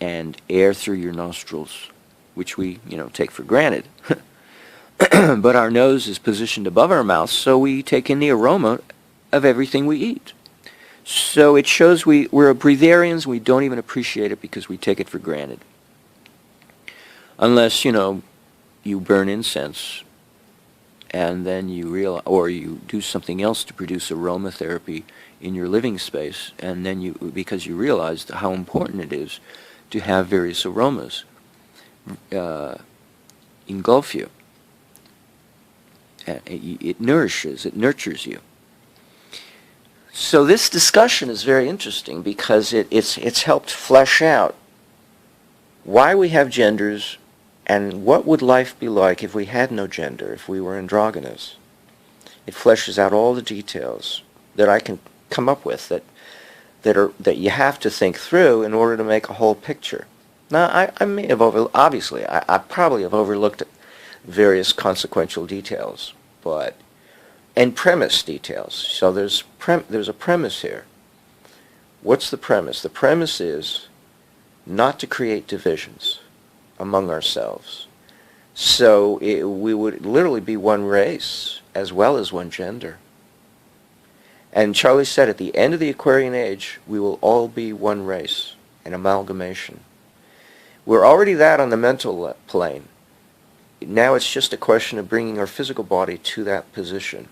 and air through your nostrils, which we, take for granted. But our nose is positioned above our mouth, so we take in the aroma of everything we eat. So it shows we're breatharians. We don't even appreciate it because we take it for granted. Unless, you burn incense and then you realize, or you do something else to produce aromatherapy in your living space, and then because you realize how important it is to have various aromas engulf you. It nurtures you. So this discussion is very interesting because it's helped flesh out why we have genders and what would life be like if we had no gender, if we were androgynous. It fleshes out all the details that I can come up with that you have to think through in order to make a whole picture. Now, I may have obviously, I probably have overlooked various consequential details, and premise details. So there's a premise here. What's the premise? The premise is not to create divisions among ourselves. So we would literally be one race as well as one gender. And Charlie said at the end of the Aquarian Age, we will all be one race, an amalgamation. We're already that on the mental plane. Now it's just a question of bringing our physical body to that position,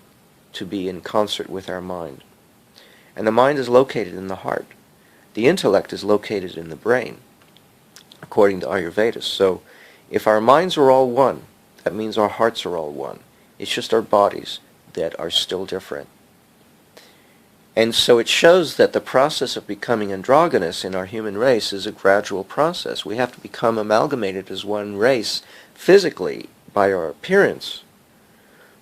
to be in concert with our mind. And the mind is located in the heart. The intellect is located in the brain, according to Ayurveda. So if our minds are all one, that means our hearts are all one. It's just our bodies that are still different. And so it shows that the process of becoming androgynous in our human race is a gradual process. We have to become amalgamated as one race physically by our appearance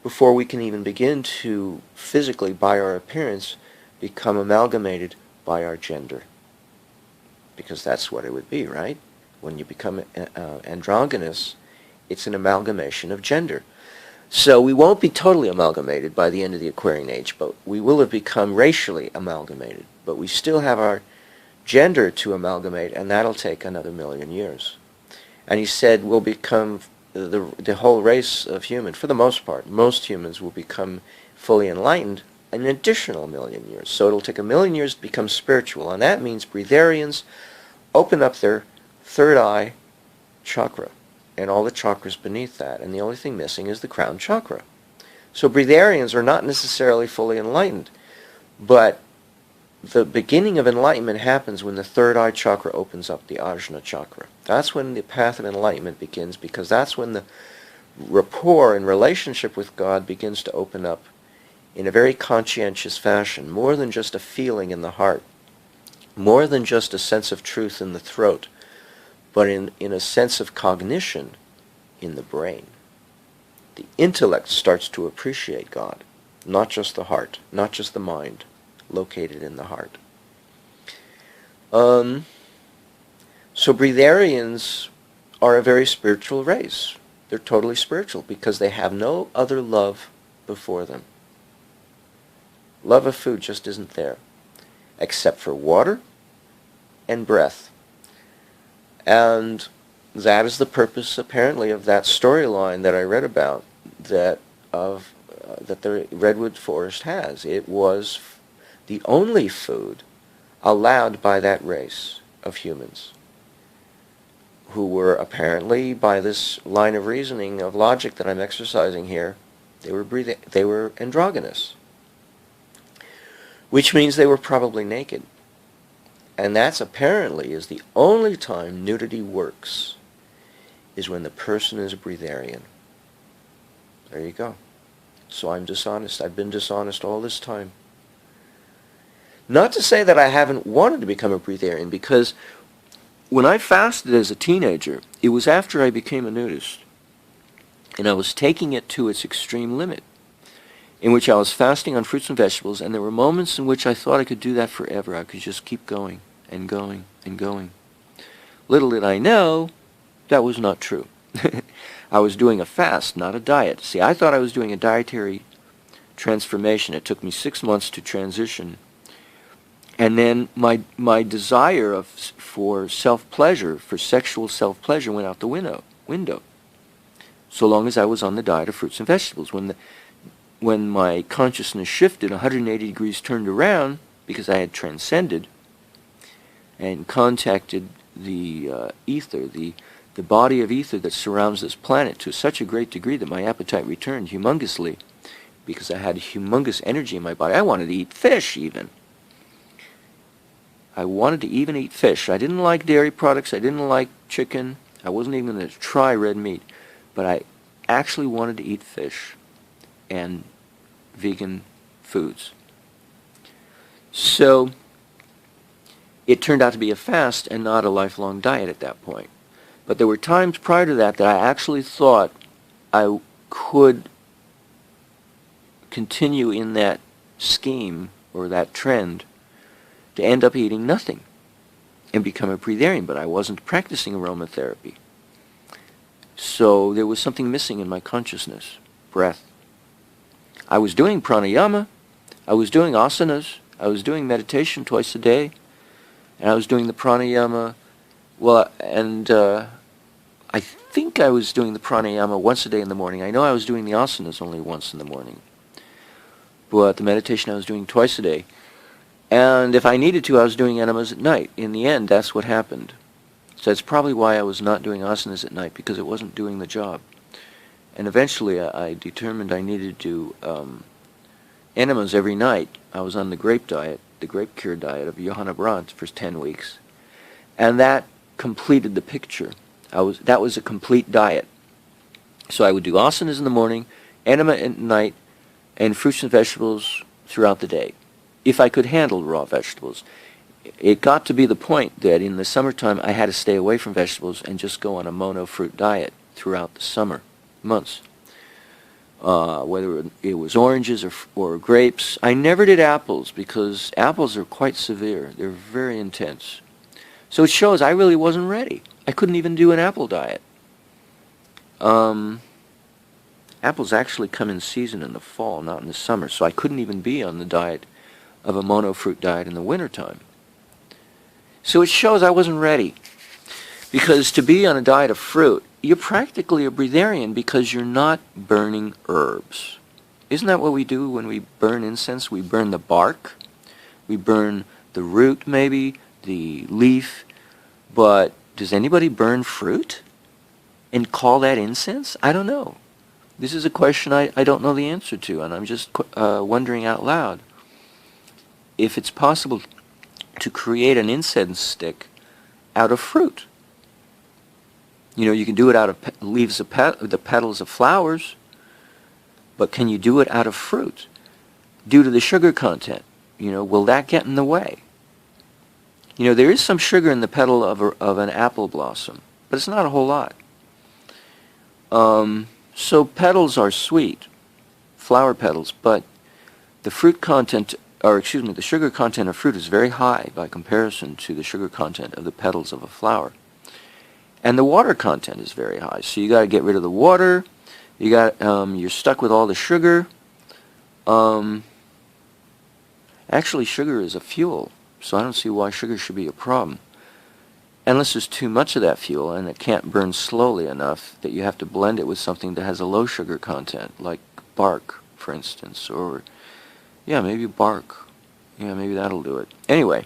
before we can even begin to physically, by our appearance, become amalgamated by our gender. Because that's what it would be, right? When you become androgynous, it's an amalgamation of gender. So we won't be totally amalgamated by the end of the Aquarian Age, but we will have become racially amalgamated. But we still have our gender to amalgamate, and that'll take another 1,000,000 years. And he said we'll become, the whole race of human, for the most part, most humans will become fully enlightened an additional 1,000,000 years. So it'll take 1,000,000 years to become spiritual, and that means breatharians open up their third eye chakra and all the chakras beneath that, and the only thing missing is the crown chakra. So breatharians are not necessarily fully enlightened, but the beginning of enlightenment happens when the third eye chakra opens up, the ajna chakra. That's when the path of enlightenment begins, because that's when the rapport and relationship with God begins to open up in a very conscientious fashion, more than just a feeling in the heart, more than just a sense of truth in the throat, but in a sense of cognition in the brain. The intellect starts to appreciate God, not just the heart, not just the mind, located in the heart. So breatharians are a very spiritual race. They're totally spiritual because they have no other love before them. Love of food just isn't there, except for water and breath. And that is the purpose, apparently, of that storyline that I read about that the redwood forest has. It was the only food allowed by that race of humans, who were apparently, by this line of reasoning of logic that I'm exercising here, they were androgynous, which means they were probably naked. And that's apparently is the only time nudity works, is when the person is a breatharian. There you go. So I'm dishonest. I've been dishonest all this time. Not to say that I haven't wanted to become a breatharian, because when I fasted as a teenager, it was after I became a nudist. And I was taking it to its extreme limit, in which I was fasting on fruits and vegetables, and there were moments in which I thought I could do that forever. I could just keep going and going and going. Little did I know, that was not true. I was doing a fast, not a diet. See, I thought I was doing a dietary transformation. It took me 6 months to transition And then my desire for self-pleasure, for sexual self-pleasure, went out the window. So long as I was on the diet of fruits and vegetables. When my consciousness shifted 180 degrees, turned around, because I had transcended and contacted the ether, the body of ether that surrounds this planet, to such a great degree that my appetite returned humongously, because I had humongous energy in my body. I wanted to eat fish even. I wanted to even eat fish. I didn't like dairy products. I didn't like chicken. I wasn't even going to try red meat. But I actually wanted to eat fish and vegan foods. So it turned out to be a fast and not a lifelong diet at that point. But there were times prior to that I actually thought I could continue in that scheme or that trend to end up eating nothing and become a breatharian, but I wasn't practicing aromatherapy. So there was something missing in my consciousness, breath. I was doing pranayama, I was doing asanas, I was doing meditation twice a day, and I was doing the pranayama, I think I was doing the pranayama once a day in the morning. I know I was doing the asanas only once in the morning, but the meditation I was doing twice a day. And if I needed to, I was doing enemas at night. In the end, that's what happened. So that's probably why I was not doing asanas at night, because it wasn't doing the job. And eventually I determined I needed to do enemas every night. I was on the grape diet, the grape cure diet of Johanna Brandt for 10 weeks. And that completed the picture. That was a complete diet. So I would do asanas in the morning, enema at night, and fruits and vegetables throughout the day, if I could handle raw vegetables. It got to be the point that in the summertime I had to stay away from vegetables and just go on a mono-fruit diet throughout the summer months. Whether it was oranges or grapes. I never did apples, because apples are quite severe. They're very intense. So it shows I really wasn't ready. I couldn't even do an apple diet. Apples actually come in season in the fall, not in the summer, so I couldn't even be on the diet of a mono-fruit diet in the wintertime. So it shows I wasn't ready. Because to be on a diet of fruit, you're practically a breatharian because you're not burning herbs. Isn't that what we do when we burn incense? We burn the bark, we burn the root maybe, the leaf, but does anybody burn fruit and call that incense? I don't know. This is a question I don't know the answer to, and I'm just wondering out loud if it's possible to create an incense stick out of fruit. You know, you can do it out of leaves of the petals of flowers, but can you do it out of fruit? Due to the sugar content, you know, will that get in the way? You know, there is some sugar in the petal of an apple blossom, but it's not a whole lot. So petals are sweet, flower petals, but the fruit content, the sugar content of fruit is very high by comparison to the sugar content of the petals of a flower. And the water content is very high, so you got to get rid of the water. You're stuck with all the sugar. Actually, sugar is a fuel, so I don't see why sugar should be a problem. Unless there's too much of that fuel and it can't burn slowly enough that you have to blend it with something that has a low sugar content, like bark, for instance, or, yeah, maybe bark. Yeah, maybe that'll do it. Anyway,